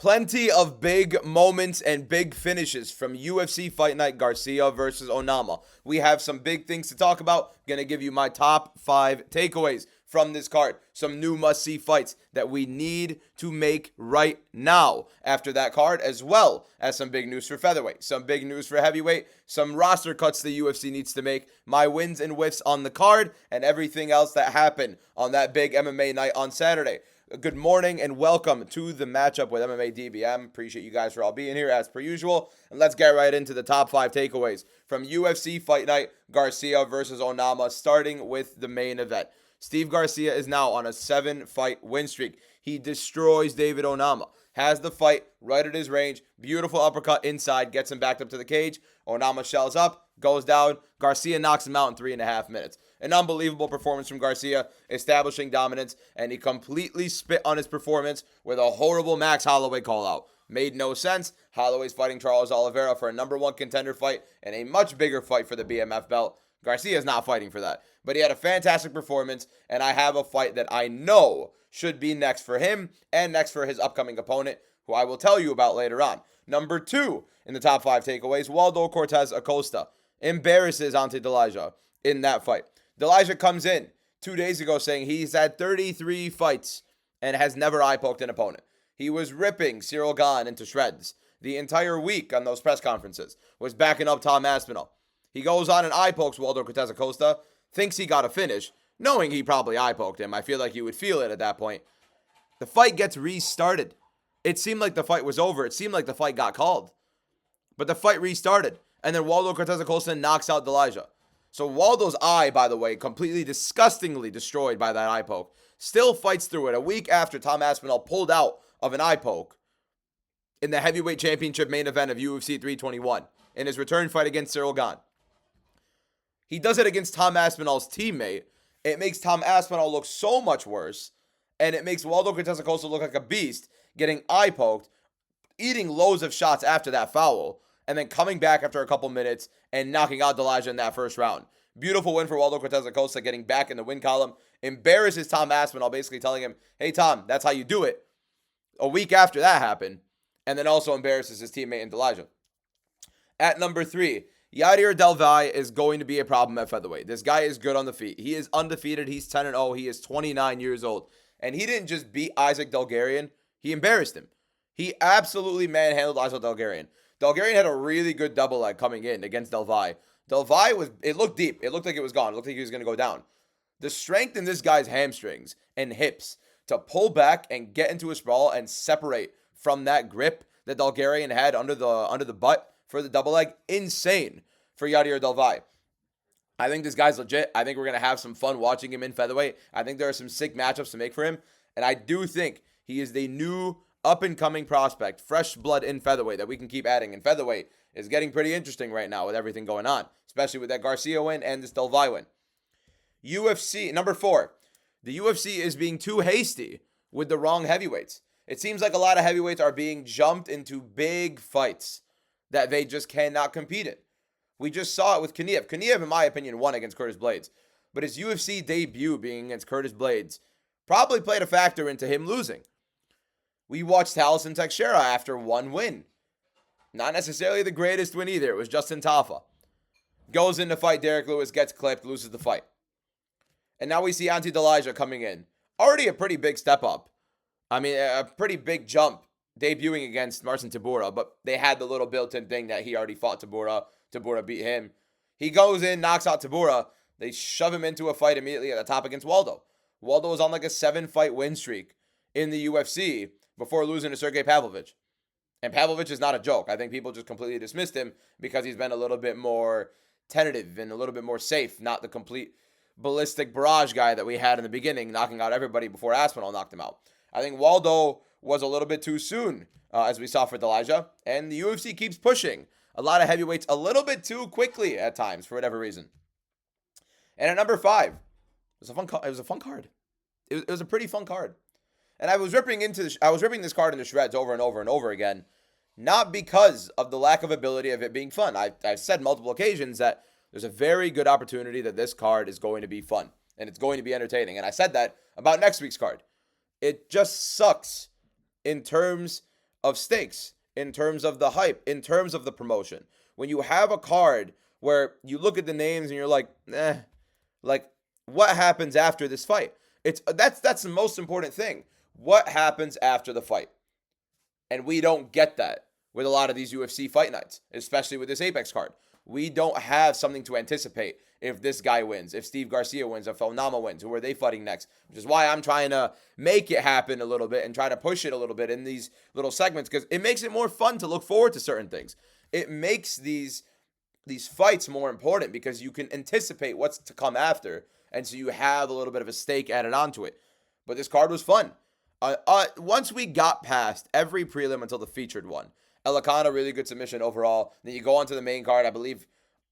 Plenty of big moments and big finishes from UFC Fight Night Garcia versus Onama. We have some big things to talk about. Gonna give you my top 5 takeaways from this card. Some new must-see fights that we need to make right now after that card, as well as some big news for featherweight, some big news for heavyweight, some roster cuts the UFC needs to make, my wins and whiffs on the card, and everything else that happened on that big MMA night on Saturday. Good morning and welcome to the matchup with mmadbm. Appreciate you guys for all being here as per usual. And let's get right into the top 5 takeaways from UFC Fight Night Garcia versus Onama, starting with the main event. Steve Garcia is now on a 7-fight win streak. He destroys David Onama. Has the fight right at his range. Beautiful uppercut inside. Gets him backed up to the cage. Onama shells up. Goes down. Garcia knocks him out in 3.5 minutes. An unbelievable performance from Garcia, establishing dominance, and he completely spit on his performance with a horrible Max Holloway call-out. Made no sense. Holloway's fighting Charles Oliveira for a #1 contender fight and a much bigger fight for the BMF belt. Garcia's not fighting for that. But he had a fantastic performance, and I have a fight that I know should be next for him and next for his upcoming opponent, who I will tell you about later on. Number 2 in the top 5 takeaways, Waldo Cortez Acosta embarrasses Ante Delija in that fight. Delija comes in 2 days ago saying he's had 33 fights and has eye-poked an opponent. He was ripping Cyril Gane into shreds the entire week on those press conferences, was backing up Tom Aspinall. He goes on and eye-pokes Waldo Cortez Acosta, thinks he got a finish, knowing he probably eye-poked him. I feel like you would feel it at that point. The fight gets restarted. It seemed like the fight was over. It seemed like the fight got called. But the fight restarted. And then Waldo Cortez Acosta knocks out Delija. So Waldo's eye, by the way, completely disgustingly destroyed by that eye poke, still fights through it a week after Tom Aspinall pulled out of an eye poke in the heavyweight championship main event of UFC 321 in his return fight against Cyril Gane. He does it against Tom Aspinall's teammate. It makes Tom Aspinall look so much worse, and it makes Waldo Cortez Acosta look like a beast, getting eye poked, eating loads of shots after that foul, and then coming back after a couple minutes and knocking out Delija in that first round. Beautiful win for Waldo Cortez Acosta, getting back in the win column. Embarrasses Tom Aspinall, basically telling him, hey, Tom, that's how you do it. A week after that happened. And then also embarrasses his teammate in Delija. At number 3, Yadir Delvai is going to be a problem at featherweight. This guy is good on the feet. He is undefeated. He's 10-0. He is 29 years old. And he didn't just beat Isaac Delgarian. He embarrassed him. He absolutely manhandled Isaac Delgarian. Delgarian had a really good double leg coming in against Delvai. Delvai it looked deep. It looked like it was gone. It looked like he was going to go down. The strength in this guy's hamstrings and hips to pull back and get into a sprawl and separate from that grip that Delgarian had under the butt for the double leg, insane for Yadir Delvai. I think this guy's legit. I think we're going to have some fun watching him in featherweight. I think there are some sick matchups to make for him. And I do think he is the new up-and-coming prospect, fresh blood in featherweight that we can keep adding. And featherweight is getting pretty interesting right now with everything going on, especially with that Garcia win and this Delvai win. UFC, number 4. The UFC is being too hasty with the wrong heavyweights. It seems like a lot of heavyweights are being jumped into big fights that they just cannot compete in. We just saw it with Kaniev. Kaniev, in my opinion, won against Curtis Blades. But his UFC debut being against Curtis Blades probably played a factor into him losing. We watched Taliesin Teixeira after one win. Not necessarily the greatest win either. It was Justin Tafa. Goes in to fight Derek Lewis, gets clipped, loses the fight. And now we see Ante Delija coming in. Already a pretty big step up. I mean, a pretty big jump debuting against Marcin Tybura, but they had the little built-in thing that he already fought Tybura. Tybura beat him. He goes in, knocks out Tybura. They shove him into a fight immediately at the top against Waldo. Waldo was on like a 7-fight win streak in the UFC before losing to Sergey Pavlovich. And Pavlovich is not a joke. I think people just completely dismissed him because he's been a little bit more tentative and a little bit more safe, not the complete ballistic barrage guy that we had in the beginning, knocking out everybody before Aspinall knocked him out. I think Waldo was a little bit too soon, as we saw for Delija, and the UFC keeps pushing a lot of heavyweights a little bit too quickly at times for whatever reason. And at number 5, it was a fun card. It was a pretty fun card. And I was ripping this card into shreds over and over and over again, not because of the lack of ability of it being fun. I've said multiple occasions that there's a very good opportunity that this card is going to be fun and it's going to be entertaining. And I said that about next week's card. It just sucks in terms of stakes, in terms of the hype, in terms of the promotion. When you have a card where you look at the names and you're like, like what happens after this fight? That's the most important thing. What happens after the fight? And we don't get that with a lot of these UFC fight nights, especially with this Apex card. We don't have something to anticipate if this guy wins, if Steve Garcia wins, if Onama wins, who are they fighting next? Which is why I'm trying to make it happen a little bit and try to push it a little bit in these little segments, because it makes it more fun to look forward to certain things. It makes these fights more important because you can anticipate what's to come after, and so you have a little bit of a stake added onto it. But this card was fun. Once we got past every prelim until the featured one, Elikana, really good submission overall. Then you go on to the main card. I believe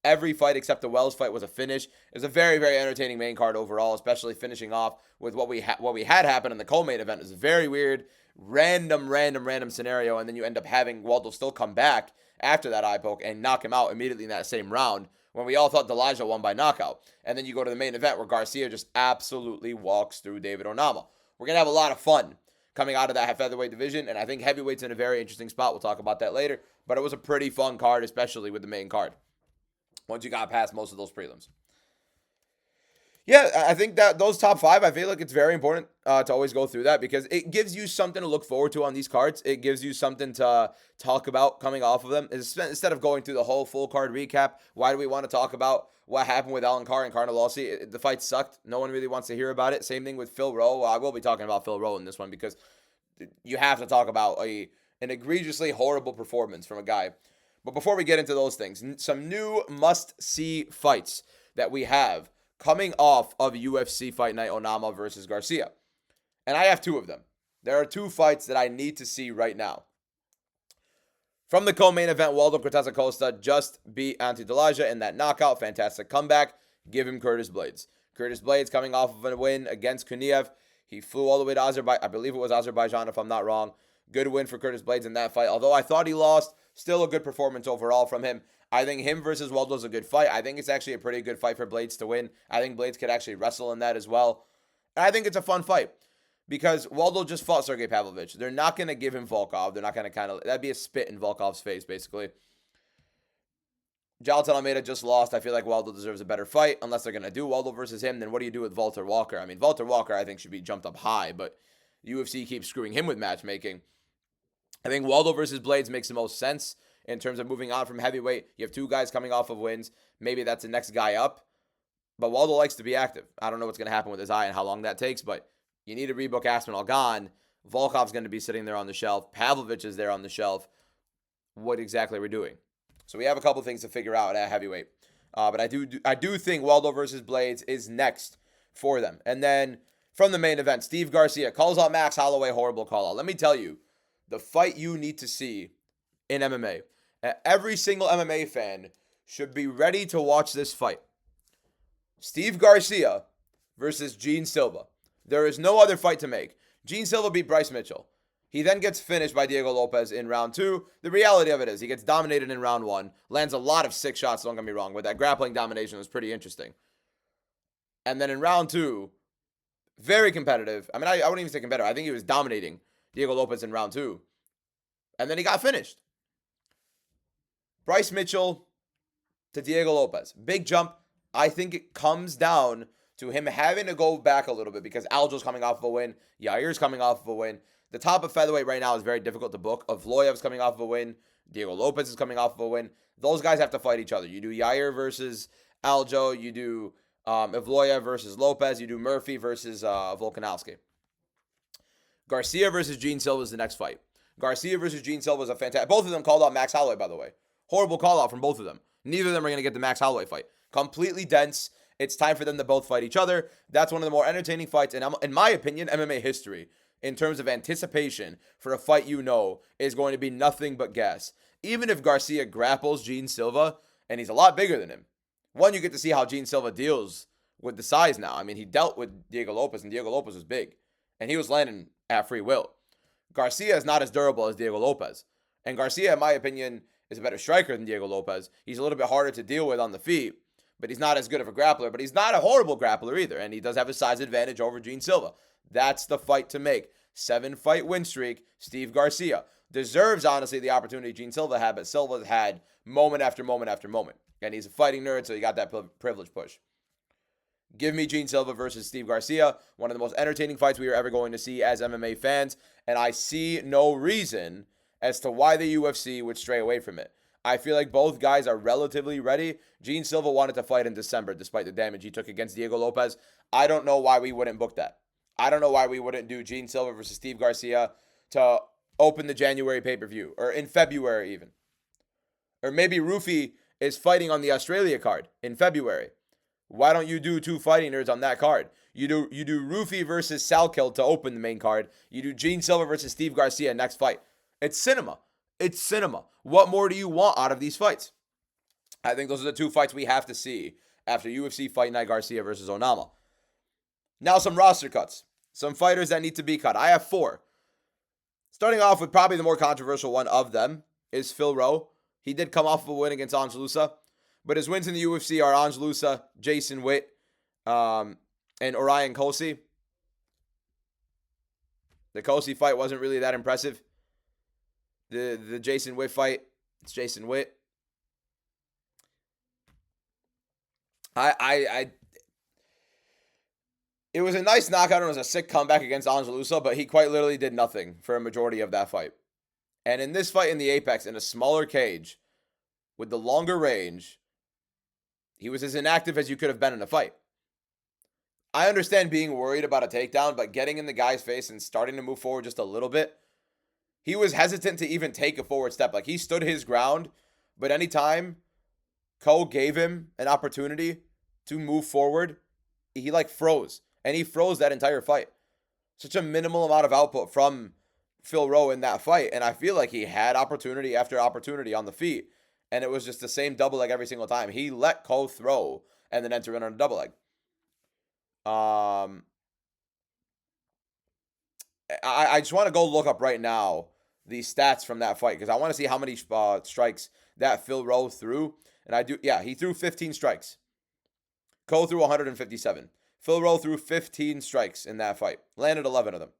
every fight except the Wells fight was a finish. It was a very, very entertaining main card overall, especially finishing off with what we had happen in the co-main event. It was a very weird, random scenario, and then you end up having Waldo still come back after that eye poke and knock him out immediately in that same round when we all thought Delija won by knockout. And then you go to the main event where Garcia just absolutely walks through David Onama. We're going to have a lot of fun coming out of that featherweight division, and I think heavyweight's in a very interesting spot. We'll talk about that later, but it was a pretty fun card, especially with the main card, once you got past most of those prelims. Yeah, I think that those top five, I feel like it's very important to always go through that because it gives you something to look forward to on these cards. It gives you something to talk about coming off of them. Instead of going through the whole full card recap, why do we want to talk about what happened with Alan Carr and Carnelossi? The fight sucked. No one really wants to hear about it. Same thing with Phil Rowe. I will be talking about Phil Rowe in this one because you have to talk about an egregiously horrible performance from a guy. But before we get into those things, some new must-see fights that we have coming off of UFC Fight Night Onama versus Garcia. And I have two of them. There are two fights that I need to see right now. From the co-main event, Waldo Cortez Acosta just beat Ante Delija in that knockout. Fantastic comeback. Give him Curtis Blades. Curtis Blades coming off of a win against Kuniev. He flew all the way to Azerbaijan. I believe it was Azerbaijan, if I'm not wrong. Good win for Curtis Blades in that fight. Although I thought he lost, still a good performance overall from him. I think him versus Waldo is a good fight. I think it's actually a pretty good fight for Blades to win. I think Blades could actually wrestle in that as well. And I think it's a fun fight because Waldo just fought Sergey Pavlovich. They're not going to give him Volkov. They're not going to that'd be a spit in Volkov's face, basically. Jonathan Almeida just lost. I feel like Waldo deserves a better fight. Unless they're going to do Waldo versus him, then what do you do with Walter Walker? I mean, Walter Walker, I think, should be jumped up high, but UFC keeps screwing him with matchmaking. I think Waldo versus Blades makes the most sense in terms of moving on from heavyweight. You have two guys coming off of wins. Maybe that's the next guy up. But Waldo likes to be active. I don't know what's going to happen with his eye and how long that takes, but you need to rebook Aspinall gone. Volkov's going to be sitting there on the shelf. Pavlovich is there on the shelf. What exactly are we doing? So we have a couple things to figure out at heavyweight. But I do think Waldo versus Blades is next for them. And then from the main event, Steve Garcia calls out Max Holloway. Horrible call out. Let me tell you, the fight you need to see in MMA. Every single MMA fan should be ready to watch this fight. Steve Garcia versus Gene Silva. There is no other fight to make. Gene Silva beat Bryce Mitchell. He then gets finished by Diego Lopez in round 2. The reality of it is he gets dominated in round 1. Lands a lot of sick shots, don't get me wrong, but that grappling domination was pretty interesting. And then in round 2, very competitive. I mean, I wouldn't even say competitive. I think he was dominating Diego Lopez in round 2. And then he got finished. Bryce Mitchell to Diego Lopez. Big jump. I think it comes down to him having to go back a little bit because Aljo's coming off of a win. Yair's coming off of a win. The top of featherweight right now is very difficult to book. Evloev's coming off of a win. Diego Lopez is coming off of a win. Those guys have to fight each other. You do Yair versus Aljo. You do Evloev versus Lopez. You do Murphy versus Volkanovski. Garcia versus Gene Silva is the next fight. Garcia versus Gene Silva is a fantastic... Both of them called out Max Holloway, by the way. Horrible call out from both of them. Neither of them are going to get the Max Holloway fight. Completely dense. It's time for them to both fight each other. That's one of the more entertaining fights in my opinion, MMA history. In terms of anticipation for a fight is going to be nothing but gas. Even if Garcia grapples Gene Silva, and he's a lot bigger than him. One, you get to see how Gene Silva deals with the size now. I mean, he dealt with Diego Lopez, and Diego Lopez was big. And he was landing at free will. Garcia is not as durable as Diego Lopez. And Garcia, in my opinion, is a better striker than Diego Lopez. He's a little bit harder to deal with on the feet, but he's not as good of a grappler. But he's not a horrible grappler either, and he does have a size advantage over Gene Silva. That's the fight to make. 7-fight win streak, Steve Garcia. deserves, honestly, the opportunity Gene Silva had, but Silva's had moment after moment after moment. And he's a fighting nerd, so he got that privilege push. Give me Gene Silva versus Steve Garcia, one of the most entertaining fights we are ever going to see as MMA fans, and I see no reason as to why the UFC would stray away from it. I feel like both guys are relatively ready. Gene Silva wanted to fight in December despite the damage he took against Diego Lopez. I don't know why we wouldn't book that. I don't know why we wouldn't do Gene Silva versus Steve Garcia to open the January pay-per-view, or in February even. Or maybe Rufy is fighting on the Australia card in February. Why don't you do two fighting nerds on that card? You do Rufy versus Salkill to open the main card. You do Gene Silva versus Steve Garcia next fight. It's cinema. It's cinema. What more do you want out of these fights? I think those are the two fights we have to see after UFC Fight Night Garcia versus Onama. Now some roster cuts. Some fighters that need to be cut. I have 4. Starting off with probably the more controversial one of them is Phil Rowe. He did come off of a win against Angelusa, but his wins in the UFC are Angelusa, Jason Witt, and Orion Kosi. The Kosi fight wasn't really that impressive. The Jason Witt fight, it's Jason Witt. It was a nice knockout and it was a sick comeback against Angelusa, but he quite literally did nothing for a majority of that fight. And in this fight in the Apex, in a smaller cage, with the longer range, he was as inactive as you could have been in a fight. I understand being worried about a takedown, but getting in the guy's face and starting to move forward just a little bit, he was hesitant to even take a forward step. Like, he stood his ground, but anytime Cole gave him an opportunity to move forward, he froze. And he froze that entire fight. Such a minimal amount of output from Phil Rowe in that fight. And I feel like he had opportunity after opportunity on the feet. And it was just the same double leg every single time. He let Cole throw and then enter in on a double leg. I just want to go look up right now the stats from that fight, because I want to see how many strikes that Phil Rowe threw. And he threw 15 strikes. Cole threw 157. Phil Rowe threw 15 strikes in that fight. Landed 11 of them.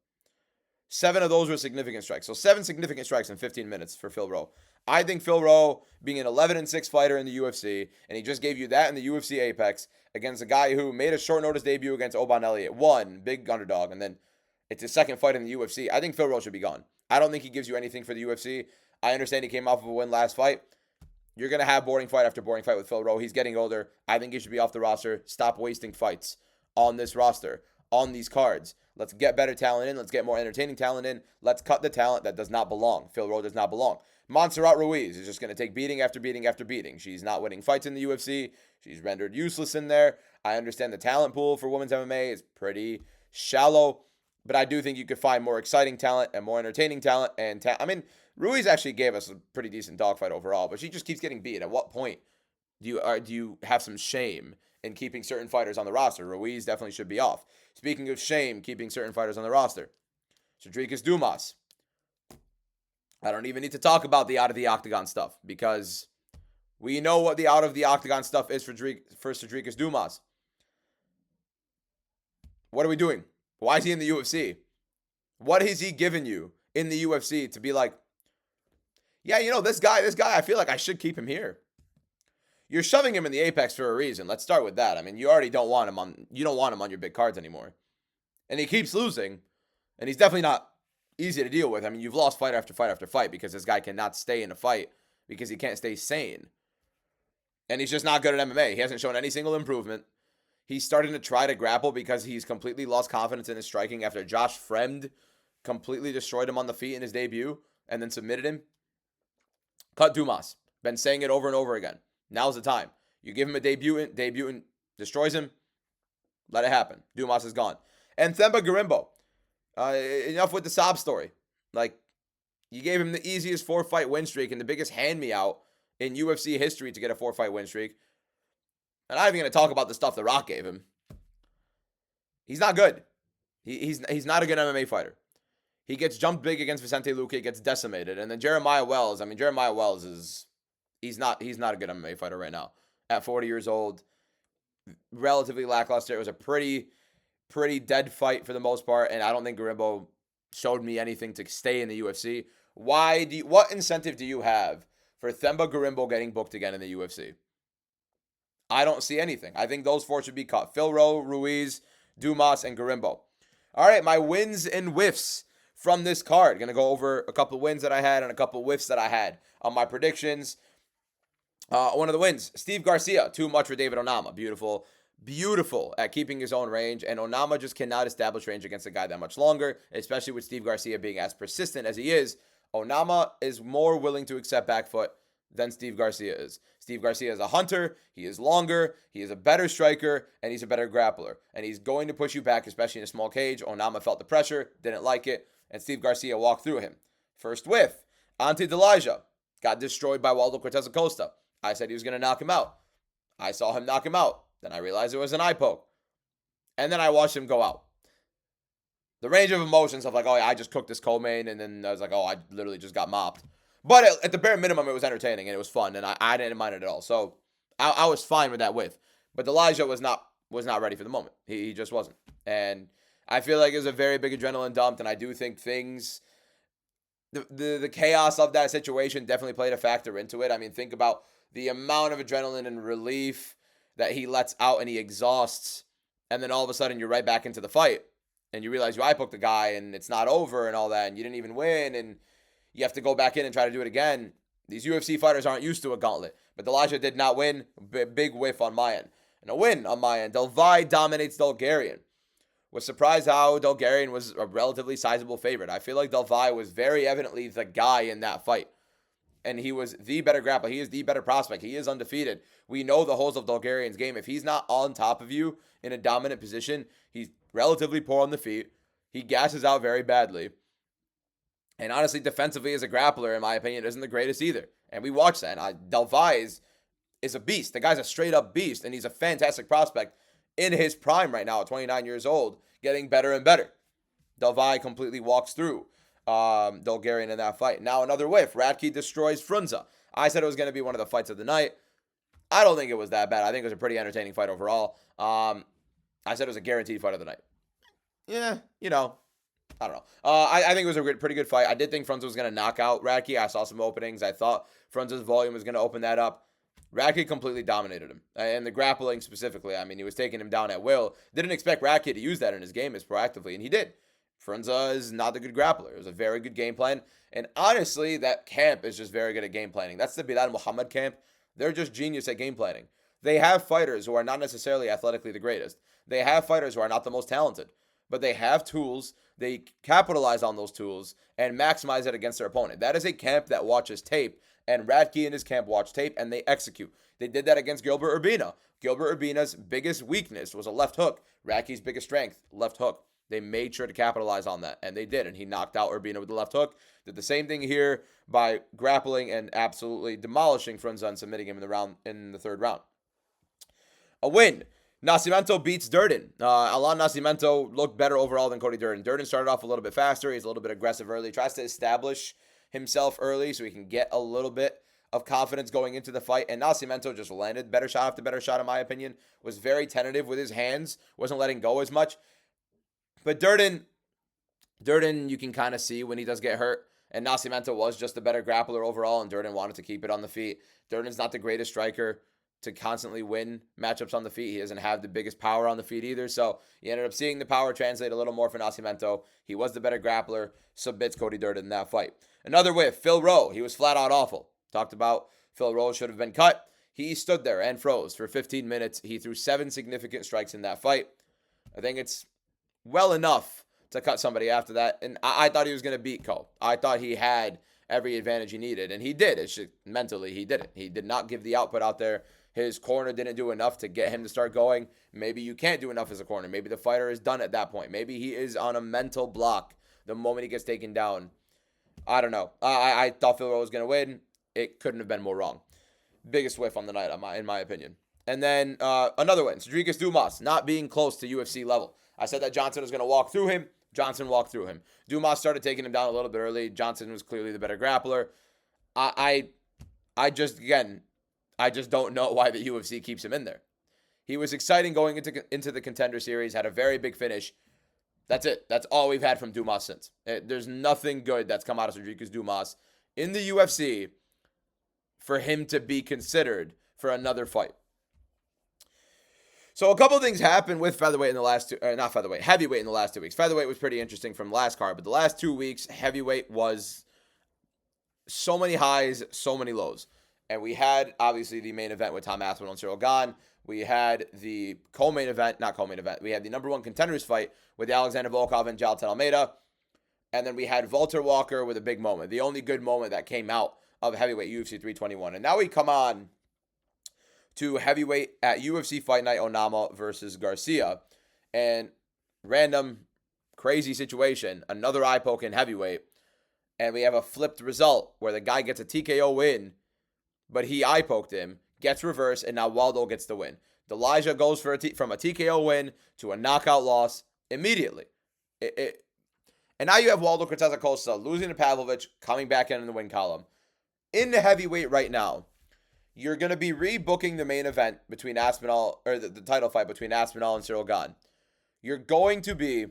7 of those were significant strikes. So 7 significant strikes in 15 minutes for Phil Rowe. I think Phil Rowe, being an 11-6 fighter in the UFC, and he just gave you that in the UFC Apex against a guy who made a short notice debut against Oban Elliott. Won, big underdog, and then it's his second fight in the UFC. I think Phil Rowe should be gone. I don't think he gives you anything for the UFC. I understand he came off of a win last fight. You're going to have boring fight after boring fight with Phil Rowe. He's getting older. I think he should be off the roster. Stop wasting fights on this roster, on these cards. Let's get better talent in. Let's get more entertaining talent in. Let's cut the talent that does not belong. Phil Rowe does not belong. Montserrat Ruiz is just going to take beating after beating after beating. She's not winning fights in the UFC. She's rendered useless in there. I understand the talent pool for women's MMA is pretty shallow, but I do think you could find more exciting talent and more entertaining talent. Ruiz actually gave us a pretty decent dogfight overall, but she just keeps getting beat. At what point do you have some shame in keeping certain fighters on the roster? Ruiz definitely should be off. Speaking of shame, keeping certain fighters on the roster, Cedricus Dumas. I don't even need to talk about the out of the octagon stuff, because we know what the out of the octagon stuff is for Cedricus Dumas. What are we doing? Why is he in the UFC? What has he given you in the UFC to be like, yeah, this guy, I feel like I should keep him here? You're shoving him in the Apex for a reason. Let's start with that. You already don't want him on your big cards anymore. And he keeps losing, and he's definitely not easy to deal with. You've lost fight after fight after fight because this guy cannot stay in a fight because he can't stay sane. And he's just not good at MMA. He hasn't shown any single improvement. He's starting to try to grapple because he's completely lost confidence in his striking after Josh Fremd completely destroyed him on the feet in his debut and then submitted him. Cut Dumas. Been saying it over and over again. Now's the time. You give him a debutant destroys him, let it happen. Dumas is gone. And Themba Garimbo. Enough with the sob story. You gave him the easiest 4-fight win streak and the biggest hand-me-out in UFC history to get a 4-fight win streak. And I'm not even going to talk about the stuff The Rock gave him. He's not good. He's not a good MMA fighter. He gets jumped big against Vicente Luque, gets decimated. And then Jeremiah Wells, he's not a good MMA fighter right now. At 40 years old, relatively lackluster. It was a pretty dead fight for the most part, and I don't think Garimbo showed me anything to stay in the UFC. What incentive do you have for Themba Gorimbo getting booked again in the UFC? I don't see anything. I think those four should be cut. Phil Rowe, Ruiz, Dumas, and Gorimbo. All right, my wins and whiffs from this card. Going to go over a couple wins that I had and a couple whiffs that I had on my predictions. One of the wins, Steve Garcia, too much for David Onama. Beautiful at keeping his own range, and Onama just cannot establish range against a guy that much longer, especially with Steve Garcia being as persistent as he is. Onama is more willing to accept back foot than Steve Garcia is. Steve Garcia is a hunter, he is longer, he is a better striker, and he's a better grappler. And he's going to push you back, especially in a small cage. Onama felt the pressure, didn't like it, and Steve Garcia walked through him. First whiff, Ante Delija got destroyed by Waldo Cortez Acosta. I said he was going to knock him out. I saw him knock him out. Then I realized it was an eye poke. And then I watched him go out. The range of emotions of like, oh yeah, I just cooked this co-main, and then I was like, oh, I literally just got mopped. But at the bare minimum, it was entertaining and it was fun, and I didn't mind it at all. So I was fine with that whiff. But Delija was not ready for the moment. He just wasn't. And I feel like it was a very big adrenaline dump, and I do think things, the chaos of that situation definitely played a factor into it. I mean, think about the amount of adrenaline and relief that he lets out and he exhausts, and then all of a sudden you're right back into the fight, and you realize you eye poked the guy and it's not over and all that, and you didn't even win, and you have to go back in and try to do it again. These UFC fighters aren't used to a gauntlet, but Delija did not win. Big whiff on my end. And a win on my end. Delvi dominates Bulgarian. Was surprised how Bulgarian was a relatively sizable favorite. I feel like Delvi was very evidently the guy in that fight. And he was the better grappler. He is the better prospect. He is undefeated. We know the holes of Bulgarian's game. If he's not on top of you in a dominant position, he's relatively poor on the feet. He gasses out very badly. And honestly, defensively as a grappler, in my opinion, isn't the greatest either. And we watched that. Delvi is a beast. The guy's a straight-up beast, and he's a fantastic prospect in his prime right now at 29 years old, getting better and better. Delvi completely walks through Bulgarian in that fight. Now another whiff. Radke destroys Frunza. I said it was going to be one of the fights of the night. I don't think it was that bad. I think it was a pretty entertaining fight overall. I said it was a guaranteed fight of the night. Yeah, I don't know. I think it was a pretty good fight. I did think Frunza was going to knock out Radke. I saw some openings. I thought Frunza's volume was going to open that up. Radke completely dominated him. And the grappling specifically, I mean, he was taking him down at will. Didn't expect Radke to use that in his game as proactively, and he did. Frunza is not a good grappler. It was a very good game plan. And honestly, that camp is just very good at game planning. That's the Bilal Muhammad camp. They're just genius at game planning. They have fighters who are not necessarily athletically the greatest. They have fighters who are not the most talented. But they have tools. They capitalize on those tools and maximize it against their opponent. That is a camp that watches tape. And Radke and his camp watch tape and they execute. They did that against Gilbert Urbina. Gilbert Urbina's biggest weakness was a left hook. Radke's biggest strength, left hook. They made sure to capitalize on that, and they did. And he knocked out Urbina with the left hook. Did the same thing here by grappling and absolutely demolishing Frunza and submitting him in the third round. A win. Nascimento beats Durden. Alan Nascimento looked better overall than Cody Durden. Durden started off a little bit faster. He's a little bit aggressive early. Tries to establish himself early so he can get a little bit of confidence going into the fight. And Nascimento just landed better shot after better shot, in my opinion. Was very tentative with his hands. Wasn't letting go as much. But Durden, you can kind of see when he does get hurt. And Nascimento was just a better grappler overall, and Durden wanted to keep it on the feet. Durden's not the greatest striker to constantly win matchups on the feet. He doesn't have the biggest power on the feet either. So you ended up seeing the power translate a little more for Nascimento. He was the better grappler, submits Cody Durden in that fight. Another whiff, Phil Rowe. He was flat out awful. Talked about Phil Rowe should have been cut. He stood there and froze for 15 minutes. He threw 7 significant strikes in that fight. I think it's well enough to cut somebody after that. And I thought he was going to beat Cole. I thought he had every advantage he needed. And he did. It's just mentally, he didn't. He did not give the output out there. His corner didn't do enough to get him to start going. Maybe you can't do enough as a corner. Maybe the fighter is done at that point. Maybe he is on a mental block the moment he gets taken down. I don't know. I thought Phil Rowe was going to win. It couldn't have been more wrong. Biggest whiff on the night, in my opinion. And then another win. Cedric Dumas not being close to UFC level. I said that Johnson was going to walk through him. Johnson walked through him. Dumas started taking him down a little bit early. Johnson was clearly the better grappler. I just don't know why the UFC keeps him in there. He was exciting going into the Contender Series, had a very big finish. That's it. That's all we've had from Dumas since. There's nothing good that's come out of Rodriguez Dumas in the UFC for him to be considered for another fight. So a couple of things happened with featherweight in the last not featherweight, heavyweight in the last 2 weeks. Featherweight was pretty interesting from last card, but the last 2 weeks, heavyweight was so many highs, so many lows. And we had, obviously, the main event with Tom Aspinall and Cyril Gane. We had the co-main event, not co-main event. We had the number one contenders fight with Alexander Volkov and Jailton Almeida. And then we had Walter Walker with a big moment. The only good moment that came out of heavyweight UFC 321. And now we come on to heavyweight at UFC Fight Night, Onama versus Garcia. And random, crazy situation. Another eye poke in heavyweight. And we have a flipped result where the guy gets a TKO win, but he eye poked him, gets reversed, and now Waldo gets the win. Elijah goes from a TKO win to a knockout loss immediately. And now you have Waldo Cortez Acosta losing to Pavlovich, coming back in the win column. In the heavyweight right now, you're going to be rebooking the main event between Aspinall, or the title fight between Aspinall and Cyril Gane. You're going to be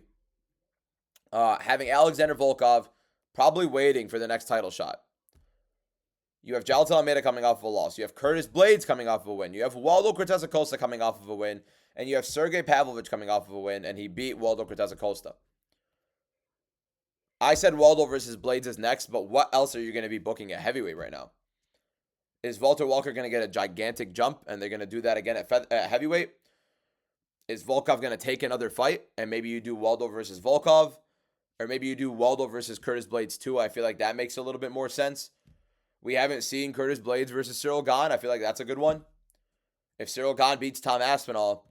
having Alexander Volkov probably waiting for the next title shot. You have Jailton Almeida coming off of a loss. You have Curtis Blades coming off of a win. You have Waldo Cortez Acosta coming off of a win. And you have Sergey Pavlovich coming off of a win, and he beat Waldo Cortez Acosta. I said Waldo versus Blades is next, but what else are you going to be booking at heavyweight right now? Is Walter Walker going to get a gigantic jump, and they're going to do that again at heavyweight? Is Volkov going to take another fight, and maybe you do Waldo versus Volkov? Or maybe you do Waldo versus Curtis Blades too. I feel like that makes a little bit more sense. We haven't seen Curtis Blades versus Cyril Gane. I feel like that's a good one. If Cyril Gane beats Tom Aspinall,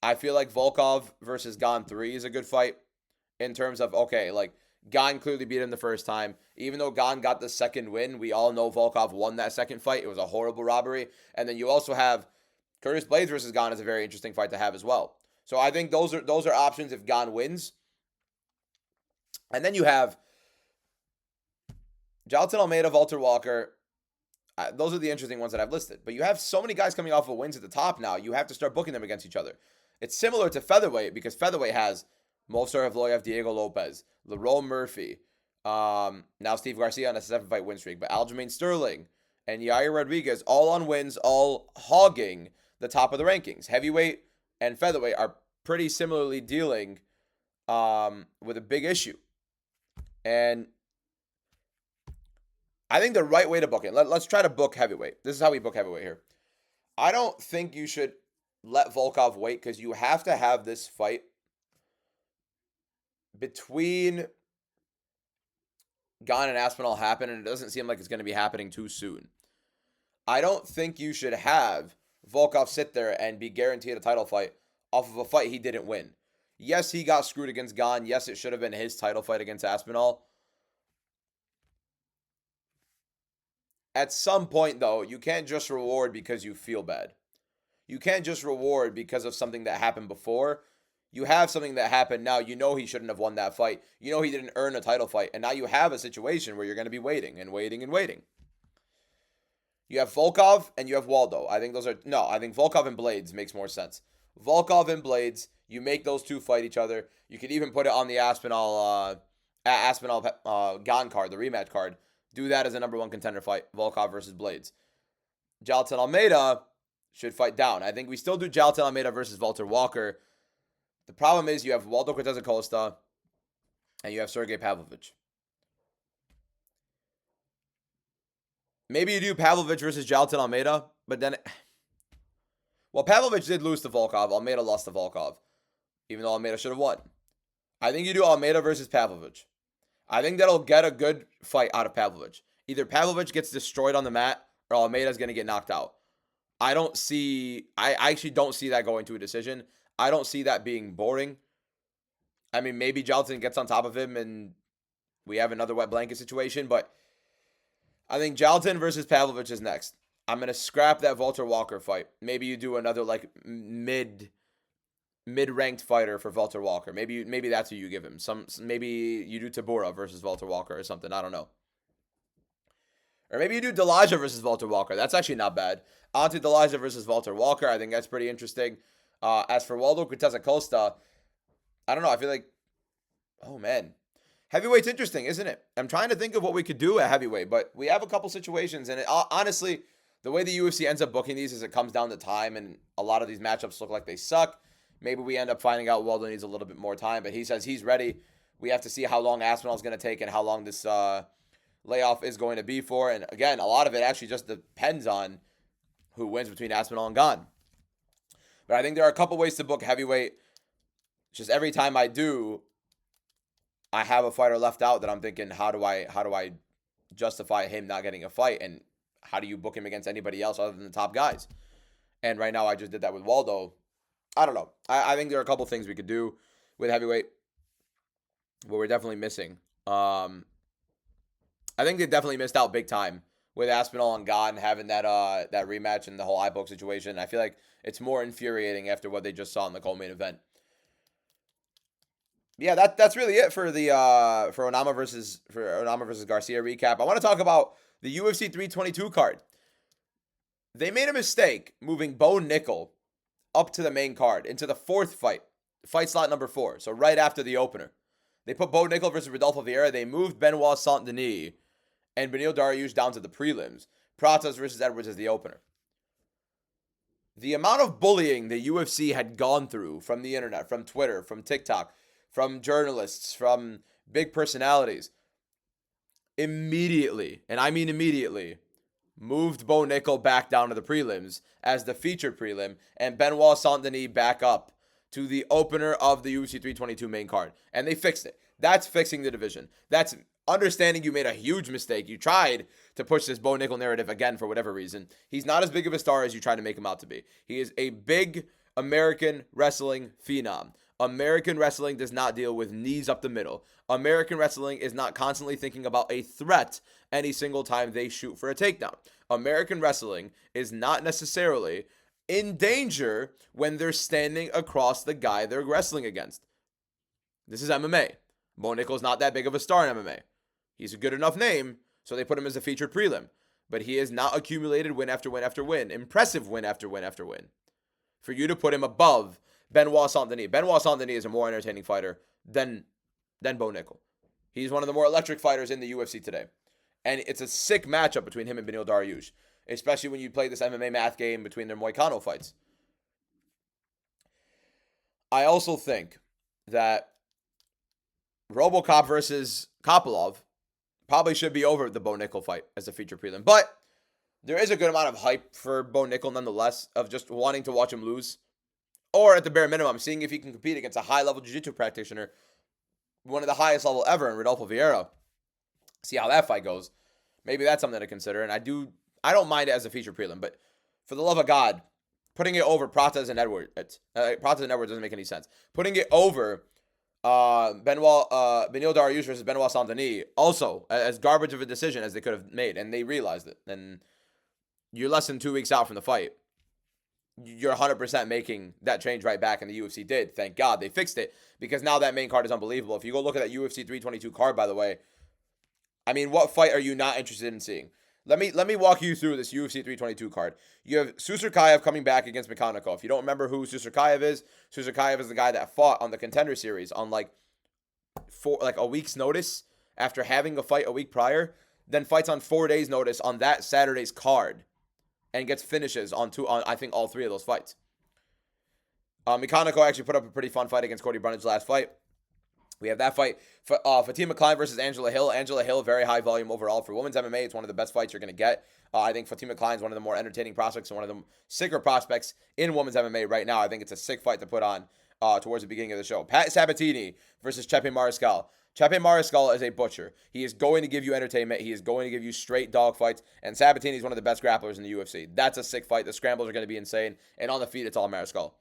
I feel like Volkov versus Gane 3 is a good fight in terms of, okay, like, Gane clearly beat him the first time. Even though Gane got the second win, we all know Volkov won that second fight. It was a horrible robbery. And then you also have Curtis Blades versus Gane is a very interesting fight to have as well. So I think those are options if Gane wins. And then you have Jailton Almeida, Walter Walker. Those are the interesting ones that I've listed. But you have so many guys coming off of wins at the top now. You have to start booking them against each other. It's similar to featherweight because featherweight has Movsar Evloev, Diego Lopez, Lerone Murphy, now Steve Garcia on a 7-fight win streak, but Aljamain Sterling and Yair Rodriguez all on wins, all hogging the top of the rankings. Heavyweight and featherweight are pretty similarly dealing with a big issue. And I think the right way to book it, let's try to book heavyweight. This is how we book heavyweight here. I don't think you should let Volkov wait because you have to have this fight between Gane and Aspinall happen, and it doesn't seem like it's going to be happening too soon. I don't think you should have Volkov sit there and be guaranteed a title fight off of a fight he didn't win. Yes, he got screwed against Gane. Yes, it should have been his title fight against Aspinall. At some point, though, you can't just reward because you feel bad. You can't just reward because of something that happened before. You have something that happened now. You know he shouldn't have won that fight. You know he didn't earn a title fight. And now you have a situation where you're going to be waiting and waiting and waiting. You have Volkov and you have Waldo. I think Volkov and Blades makes more sense. Volkov and Blades, you make those two fight each other. You could even put it on the Aspinall Gane card, the rematch card. Do that as a number one contender fight, Volkov versus Blades. Jailton Almeida should fight down. I think we still do Jailton Almeida versus Walter Walker. The problem is you have Waldo Cortez Acosta and you have Sergey Pavlovich. Maybe you do Pavlovich versus Jailton Almeida, but then... Well, Pavlovich did lose to Volkov. Almeida lost to Volkov, even though Almeida should have won. I think you do Almeida versus Pavlovich. I think that'll get a good fight out of Pavlovich. Either Pavlovich gets destroyed on the mat or Almeida's going to get knocked out. I actually don't see that going to a decision. I don't see that being boring. I mean, maybe Jailton gets on top of him and we have another wet blanket situation, but I think Jailton versus Pavlovich is next. I'm going to scrap that Walter Walker fight. Maybe you do another like mid-ranked fighter for Walter Walker. Maybe that's who you give him. Maybe you do Tabora versus Walter Walker or something. I don't know. Or maybe you do Delaja versus Walter Walker. That's actually not bad. Onto Delaja versus Walter Walker. I think that's pretty interesting. As for Waldo Cortez Acosta, I don't know. I feel like, oh man, heavyweight's interesting, isn't it? I'm trying to think of what we could do at heavyweight, but we have a couple situations, and honestly, the way the UFC ends up booking these is it comes down to time, and a lot of these matchups look like they suck. Maybe we end up finding out Waldo needs a little bit more time, but he says he's ready. We have to see how long Aspinall's going to take and how long this layoff is going to be for. And again, a lot of it actually just depends on who wins between Aspinall and Gane. But I think there are a couple ways to book heavyweight. Just every time I do, I have a fighter left out that I'm thinking, how do I justify him not getting a fight, and how do you book him against anybody else other than the top guys? And right now I just did that with Waldo. I don't know. I think there are a couple things we could do with heavyweight, but we're definitely missing. I think they definitely missed out big time with Aspinall and Gane having that rematch and the whole eye poke situation. I feel like it's more infuriating after what they just saw in the co-main event. Yeah, that's really it for the for Onama versus Garcia recap. I want to talk about the UFC 322 card. They made a mistake moving Bo Nickel up to the main card into the fourth fight slot number 4. So right after the opener, they put Bo Nickel versus Rodolfo Vieira. They moved Benoit Saint-Denis and Beneil Dariush down to the prelims. Pratas versus Edwards as the opener. The amount of bullying the UFC had gone through from the internet, from Twitter, from TikTok, from journalists, from big personalities, immediately, and I mean immediately, moved Bo Nickel back down to the prelims as the featured prelim, and Benoit Saint-Denis back up to the opener of the UFC 322 main card. And they fixed it. That's fixing the division. That's understanding you made a huge mistake. You tried to push this Bo Nickel narrative again for whatever reason. He's not as big of a star as you try to make him out to be. He is a big American wrestling phenom. American wrestling does not deal with knees up the middle. American wrestling is not constantly thinking about a threat any single time they shoot for a takedown. American wrestling is not necessarily in danger when they're standing across the guy they're wrestling against. This is MMA. Bo Nickel's not that big of a star in MMA. He's a good enough name, so they put him as a featured prelim. But he has not accumulated win after win after win. Impressive win after win after win. For you to put him above Benoit Saint-Denis. Benoit Saint-Denis is a more entertaining fighter than Bo Nickel. He's one of the more electric fighters in the UFC today. And it's a sick matchup between him and Beneil Dariush, especially when you play this MMA math game between their Moicano fights. I also think that RoboCop versus Kopylov probably should be over the Bo Nickel fight as a feature prelim. But there is a good amount of hype for Bo Nickel nonetheless, of just wanting to watch him lose. Or at the bare minimum, seeing if he can compete against a high-level jiu-jitsu practitioner, one of the highest level ever in Rodolfo Vieira. See how that fight goes. Maybe that's something to consider. And I don't mind it as a feature prelim, but for the love of God, putting it over Pratas and Edwards, doesn't make any sense. Putting it over Beneil Dariush versus Benoit Saint-Denis, also as garbage of a decision as they could have made, and they realized it. And you're less than 2 weeks out from the fight. You're 100% making that change right back, and the UFC did. Thank God they fixed it, because now that main card is unbelievable. If you go look at that UFC 322 card, by the way, I mean, what fight are you not interested in seeing? Let me walk you through this UFC 322 card. You have Susurkayev coming back against Mikhailov. If you don't remember who Susurkayev is the guy that fought on the Contender series on like a week's notice after having a fight a week prior, then fights on 4 days' notice on that Saturday's card, and gets finishes on I think all 3 of those fights. Mikhailov actually put up a pretty fun fight against Cody Brunage's last fight. We have that fight. Fatima Klein versus Angela Hill. Angela Hill, very high volume overall. For women's MMA, it's one of the best fights you're going to get. I think Fatima Klein is one of the more entertaining prospects and one of the sicker prospects in women's MMA right now. I think it's a sick fight to put on towards the beginning of the show. Pat Sabatini versus Chepe Mariscal. Chepe Mariscal is a butcher. He is going to give you entertainment. He is going to give you straight dog fights. And Sabatini is one of the best grapplers in the UFC. That's a sick fight. The scrambles are going to be insane. And on the feet, it's all Mariscal.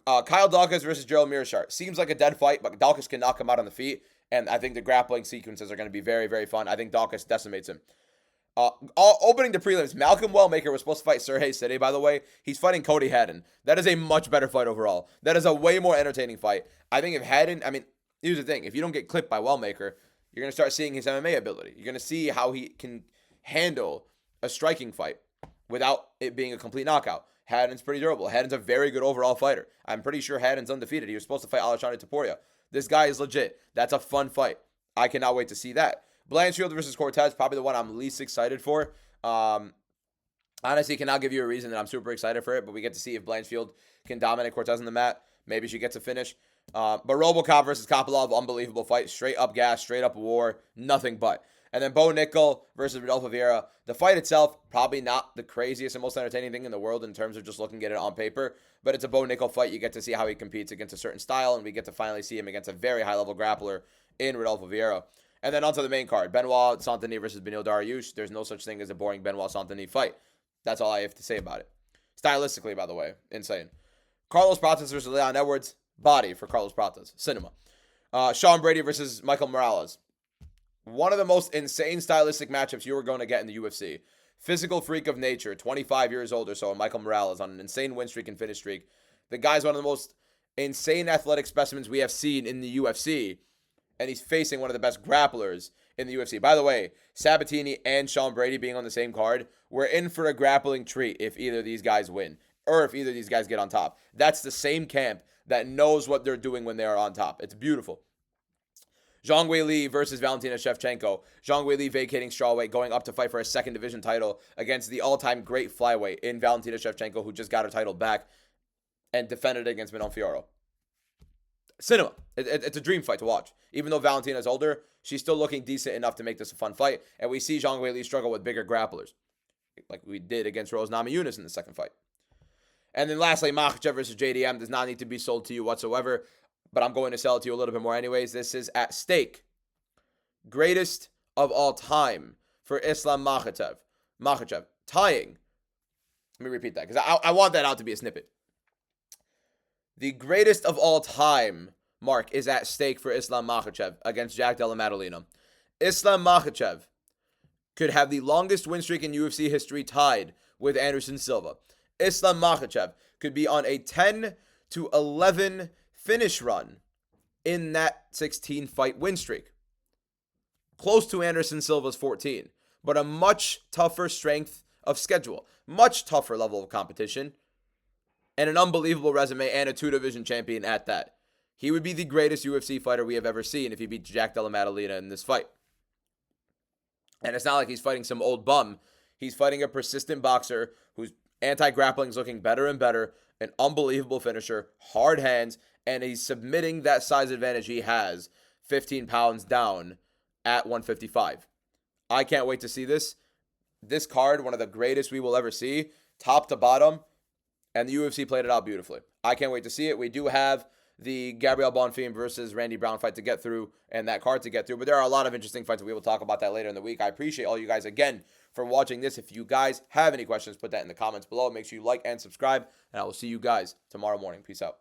Kyle Dawkins versus Gerald Meerschaert. Seems like a dead fight, but Dawkins can knock him out on the feet. And I think the grappling sequences are going to be very, very fun. I think Dawkins decimates him. Opening the prelims, Malcolm Wellmaker was supposed to fight Sergey City, by the way. He's fighting Cody Haddon. That is a much better fight overall. That is a way more entertaining fight. I think if Haddon, here's the thing. If you don't get clipped by Wellmaker, you're going to start seeing his MMA ability. You're going to see how he can handle a striking fight without it being a complete knockout. Haddon's pretty durable. Haddon's a very good overall fighter. I'm pretty sure Haddon's undefeated. He was supposed to fight Alexandre Topuria. This guy is legit. That's a fun fight. I cannot wait to see that. Blanchfield versus Cortez, probably the one I'm least excited for. Honestly, cannot give you a reason that I'm super excited for it, but we get to see if Blanchfield can dominate Cortez on the mat. Maybe she gets a finish. But Robocop versus Kopylov, unbelievable fight. Straight up gas, straight up war, nothing but. And then Bo Nickel versus Rodolfo Vieira. The fight itself, probably not the craziest and most entertaining thing in the world in terms of just looking at it on paper. But it's a Bo Nickel fight. You get to see how he competes against a certain style, and we get to finally see him against a very high-level grappler in Rodolfo Vieira. And then onto the main card. Benoit Saint-Denis versus Beneil Dariush. There's no such thing as a boring Benoit Saint-Denis fight. That's all I have to say about it. Stylistically, by the way, insane. Carlos Prates versus Leon Edwards. Body for Carlos Prates. Cinema. Sean Brady versus Michael Morales. One of the most insane stylistic matchups you are going to get in the UFC. Physical freak of nature, 25 years old or so, and Michael Morales on an insane win streak and finish streak. The guy's one of the most insane athletic specimens we have seen in the UFC, and he's facing one of the best grapplers in the UFC. By the way, Sabatini and Sean Brady being on the same card, we're in for a grappling treat if either of these guys win, or if either of these guys get on top. That's the same camp that knows what they're doing when they are on top. It's beautiful. Zhang Weili versus Valentina Shevchenko. Zhang Weili vacating strawweight, going up to fight for a second division title against the all-time great flyweight in Valentina Shevchenko, who just got her title back and defended it against Manon Fiorot. Cinema. It's a dream fight to watch. Even though Valentina's older, she's still looking decent enough to make this a fun fight. And we see Zhang Weili struggle with bigger grapplers, like we did against Rose Namajunas in the second fight. And then lastly, Makhachev versus JDM does not need to be sold to you whatsoever, but I'm going to sell it to you a little bit more anyways. This is at stake. Greatest of all time for Islam Makhachev. Makhachev tying. Let me repeat that because I want that out to be a snippet. The greatest of all time mark is at stake for Islam Makhachev against Jack Della Maddalena. Islam Makhachev could have the longest win streak in UFC history tied with Anderson Silva. Islam Makhachev could be on a 10-11 finish run in that 16-fight win streak. Close to Anderson Silva's 14, but a much tougher strength of schedule, much tougher level of competition, and an unbelievable resume and a two-division champion at that. He would be the greatest UFC fighter we have ever seen if he beat Jack Della Maddalena in this fight. And it's not like he's fighting some old bum. He's fighting a persistent boxer whose anti-grappling is looking better and better, an unbelievable finisher, hard hands, and he's submitting that size advantage he has 15 pounds down at 155. I can't wait to see this. This card, one of the greatest we will ever see, top to bottom, and the UFC played it out beautifully. I can't wait to see it. We do have the Gabriel Bonfim versus Randy Brown fight to get through and that card to get through, but there are a lot of interesting fights. We will talk about that later in the week. I appreciate all you guys again for watching this. If you guys have any questions, put that in the comments below. Make sure you like and subscribe, and I will see you guys tomorrow morning. Peace out.